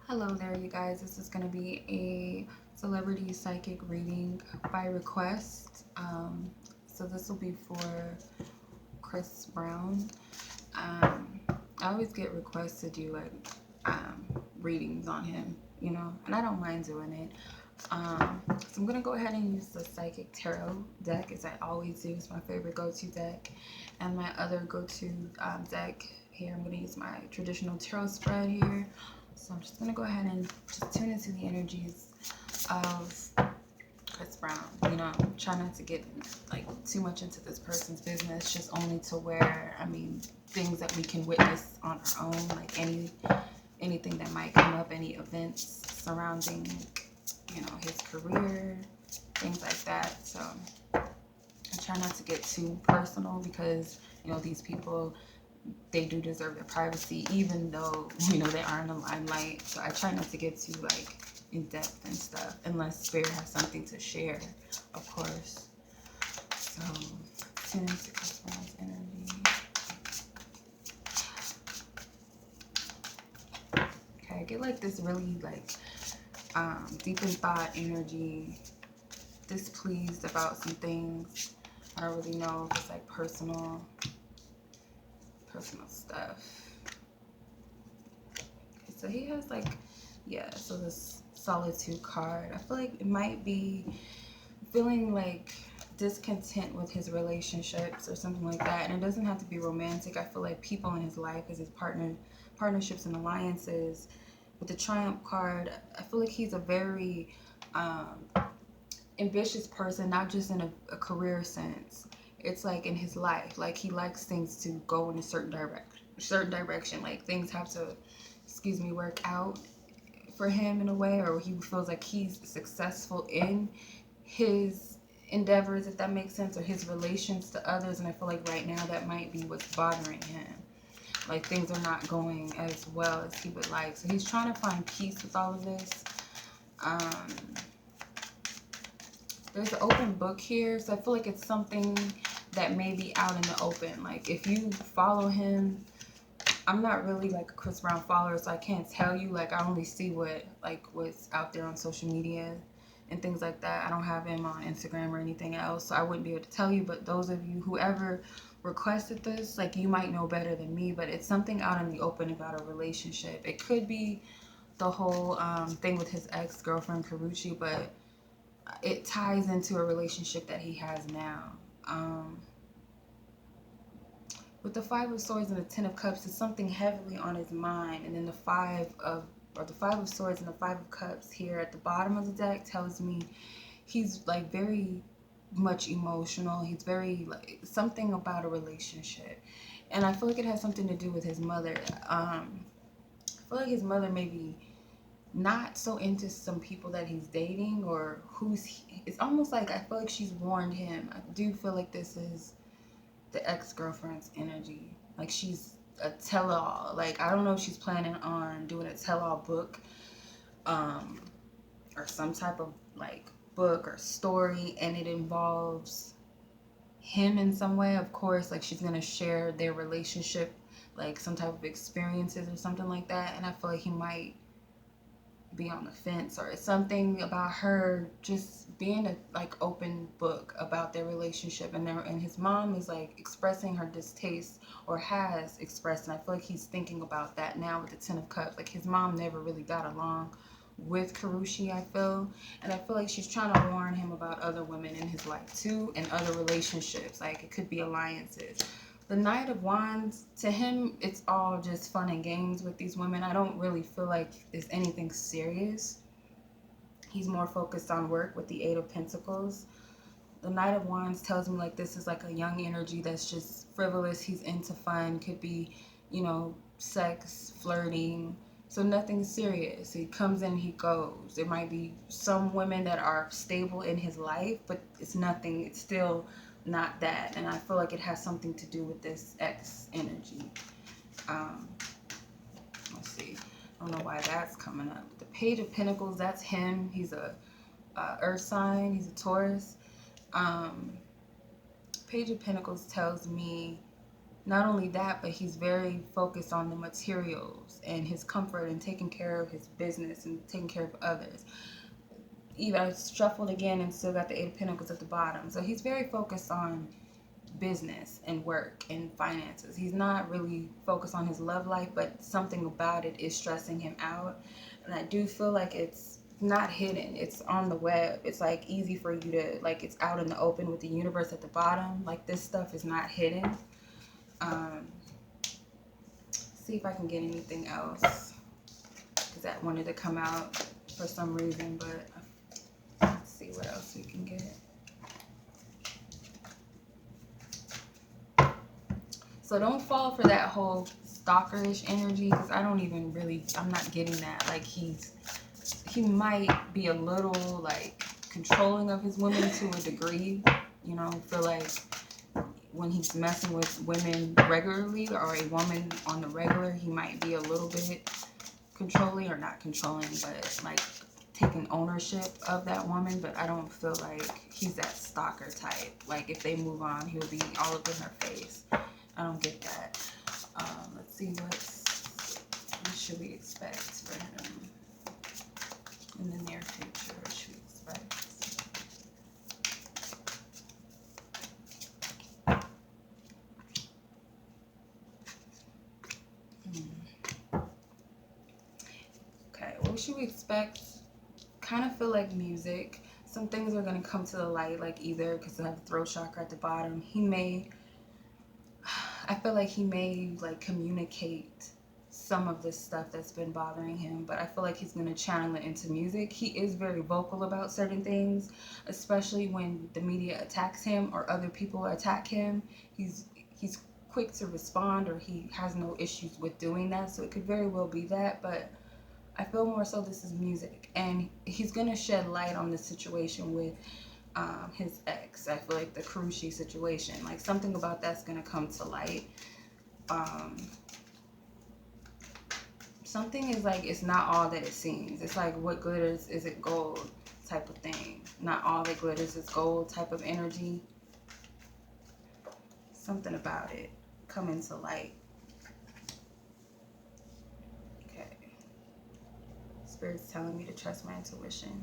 Hello there, you guys. This is going to be a celebrity psychic reading by request. So this will be for Chris Brown. Um, I always get requests to do readings on him, and I don't mind doing it. So I'm going to go ahead and use the Psychic Tarot deck, as I always do. It's my favorite go-to deck. And my other go-to deck here, I'm going to use my traditional tarot spread here. So I'm just going to go ahead and just tune into the energies of Chris Brown. Try not to get too much into this person's business, just only to where, things that we can witness on our own, like anything that might come up, any events surrounding, his career, things like that. So I try not to get too personal because, these people, they do deserve their privacy, even though, they are in the limelight. So I try not to get too, in depth and stuff, unless Spirit has something to share, of course. So, tune into Chris Brown's energy. Okay, I get, this really, deep in thought energy, displeased about some things. I don't really know if it's, personal stuff. Okay, so he has, so this Solitude card. I feel like it might be feeling discontent with his relationships or something like that. And it doesn't have to be romantic. I feel like people in his life as his partnerships and alliances. With the Triumph card, I feel like he's a very ambitious person, not just in a career sense. It's in his life. He likes things to go in a certain direction. Like things have to, work out for him in a way, or he feels like he's successful in his endeavors, if that makes sense, or his relations to others. And I feel like right now that might be what's bothering him. Things are not going as well as he would like. So he's trying to find peace with all of this. There's an open book here, so I feel like it's something that may be out in the open. If you follow him, I'm not really a Chris Brown follower, so I can't tell you. I only see what's out there on social media and things like that. I don't have him on Instagram or anything else, so I wouldn't be able to tell you. But those of you, whoever requested this, you might know better than me, but it's something out in the open about a relationship. It could be the whole thing with his ex-girlfriend Karrueche, but it ties into a relationship that he has now. With the Five of Swords and the Ten of Cups, it's something heavily on his mind. And then the Five of Swords and the Five of Cups here at the bottom of the deck tells me he's very much emotional. He's very something about a relationship. And I feel like it has something to do with his mother. I feel like his mother may be not so into some people that he's dating, or it's almost I feel like she's warned him. I do feel like this is the ex-girlfriend's energy. She's a tell-all. I don't know if she's planning on doing a tell-all book, or some type of book or story, and it involves him in some way. Of course, she's gonna share their relationship, some type of experiences or something like that. And I feel like he might be on the fence, or it's something about her just being a open book about their relationship. And his mom is expressing her distaste, or has expressed, and I feel like he's thinking about that now with the Ten of Cups. His mom never really got along with Karrueche, I feel. And I feel like she's trying to warn him about other women in his life too, and other relationships. It could be alliances. The Knight of Wands, to him, it's all just fun and games with these women. I don't really feel like there's anything serious. He's more focused on work with the Eight of Pentacles. The Knight of Wands tells me this is a young energy that's just frivolous. He's into fun. Could be, sex, flirting. So nothing serious. He comes in, he goes. There might be some women that are stable in his life, but it's nothing. It's still not that. And I feel like it has something to do with this X energy. Let's see. I don't know why that's coming up. The Page of Pentacles, that's him. He's a earth sign. He's a Taurus. Page of Pentacles tells me not only that, but he's very focused on the materials and his comfort and taking care of his business and taking care of others. Even I shuffled again and still got the Eight of Pentacles at the bottom. So he's very focused on business and work and finances. He's not really focused on his love life, but something about it is stressing him out. And I do feel like it's not hidden. It's on the web. It's like easy for you to, like, it's out in the open with the universe at the bottom. Like, this stuff is not hidden. See if I can get anything else, because that wanted to come out for some reason, but let's see what else we can get. So don't fall for that whole stalkerish energy, because I don't even really, I'm not getting that. Like, he might be a little like controlling of his women to a degree, you know. Feel like when he's messing with women regularly, or a woman on the regular, he might be a little bit controlling, or not controlling, but like taking ownership of that woman. But I don't feel like he's that stalker type. Like, if they move on, he'll be all up in her face. I don't get that. Let's see, what should we expect for him in the near future? What should we expect? Okay, what should we expect? Kind of feel like music. Some things are going to come to the light, like either because I have the throat chakra at the bottom. I feel like he may like communicate some of this stuff that's been bothering him, but I feel like he's going to channel it into music. He is very vocal about certain things, especially when the media attacks him or other people attack him. He's quick to respond, or he has no issues with doing that. So it could very well be that, but I feel more so this is music, and he's going to shed light on the situation with his ex. I feel like the Karushi situation, like something about that's going to come to light. Something is like, it's not all that it seems. It's like, what glitters is it gold type of thing. Not all that glitters is gold type of energy. Something about it coming to light. Okay. Spirit's telling me to trust my intuition.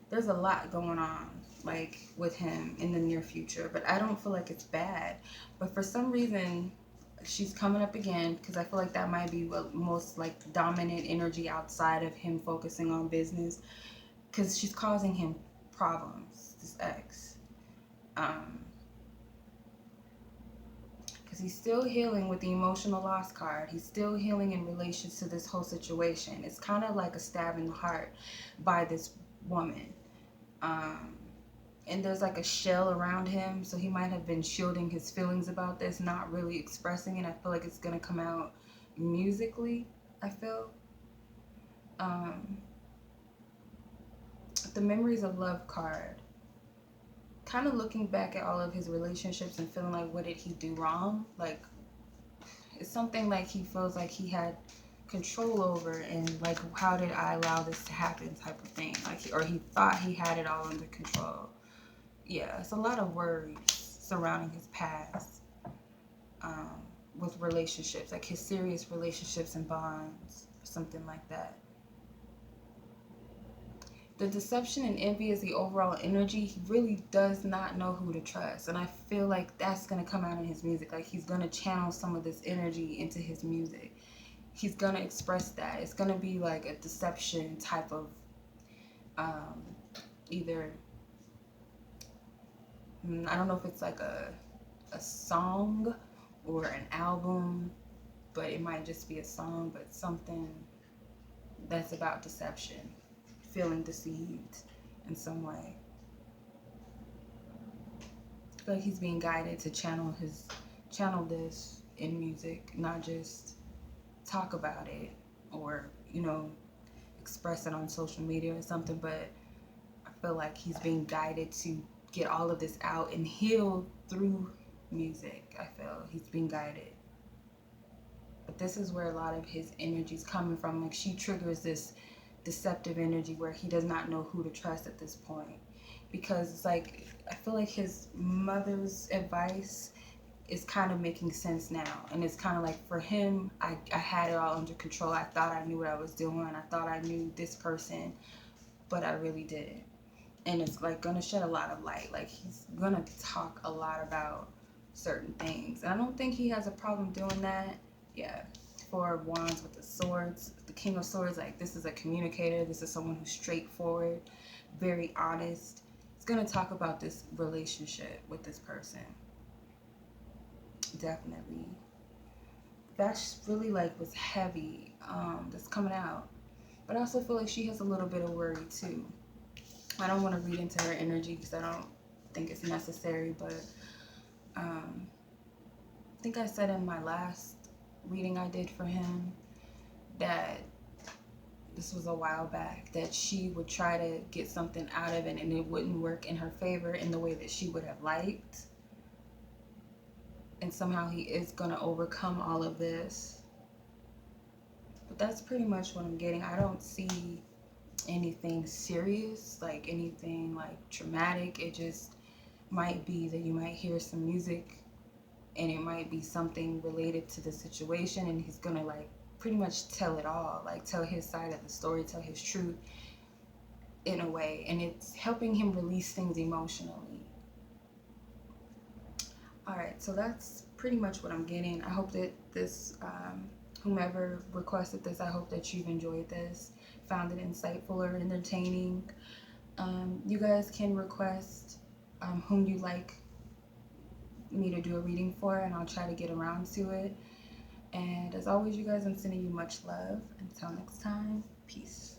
There's a lot going on, like, with him in the near future, but I don't feel like it's bad. But for some reason, she's coming up again, because I feel like that might be what most like dominant energy outside of him focusing on business, because she's causing him problems, this ex. Because he's still healing with the emotional loss card. He's still healing in relation to this whole situation. It's kind of like a stab in the heart by this woman. And there's like a shell around him, so he might have been shielding his feelings about this, not really expressing it. I feel like it's gonna come out musically, I feel. The Memories of Love card, kind of looking back at all of his relationships and feeling like, what did he do wrong? Like, it's something like he feels like he had control over, and like, how did I allow this to happen type of thing. Like, or he thought he had it all under control. Yeah, it's a lot of worries surrounding his past with relationships, like his serious relationships and bonds, something like that. The deception and envy is the overall energy. He really does not know who to trust, and I feel like that's going to come out in his music. Like, he's going to channel some of this energy into his music. He's going to express that. It's going to be like a deception type of either, I don't know if it's like a song or an album, but it might just be a song, but something that's about deception, feeling deceived in some way. I feel like he's being guided to channel this in music, not just talk about it or, you know, express it on social media or something, but I feel like he's being guided to get all of this out and heal through music. I feel he's being guided. But this is where a lot of his energy's coming from. Like, she triggers this deceptive energy where he does not know who to trust at this point. Because it's like, I feel like his mother's advice it's kind of making sense now. And it's kind of like for him, I had it all under control. I thought I knew what I was doing. I thought I knew this person, but I really didn't. And it's like gonna shed a lot of light. Like he's gonna talk a lot about certain things. And I don't think he has a problem doing that. Yeah. Four of Wands with the swords, the King of Swords, like this is a communicator. This is someone who's straightforward, very honest. He's gonna talk about this relationship with this person. Definitely. That's really like was heavy that's coming out. But I also feel like she has a little bit of worry too. I don't want to read into her energy because I don't think it's necessary, but I think I said in my last reading I did for him that this was a while back, that she would try to get something out of it and it wouldn't work in her favor in the way that she would have liked. And somehow he is going to overcome all of this. But that's pretty much what I'm getting. I don't see anything serious, like anything like traumatic. It just might be that you might hear some music and it might be something related to the situation, and he's gonna like pretty much tell it all, like tell his side of the story, tell his truth in a way, and it's helping him release things emotionally. All right, so that's pretty much what I'm getting. I hope that this whomever requested this, I hope that you've enjoyed this, found it insightful or entertaining. You guys can request whom you like me to do a reading for, and I'll try to get around to it. And as always, you guys, I'm sending you much love. Until next time, peace.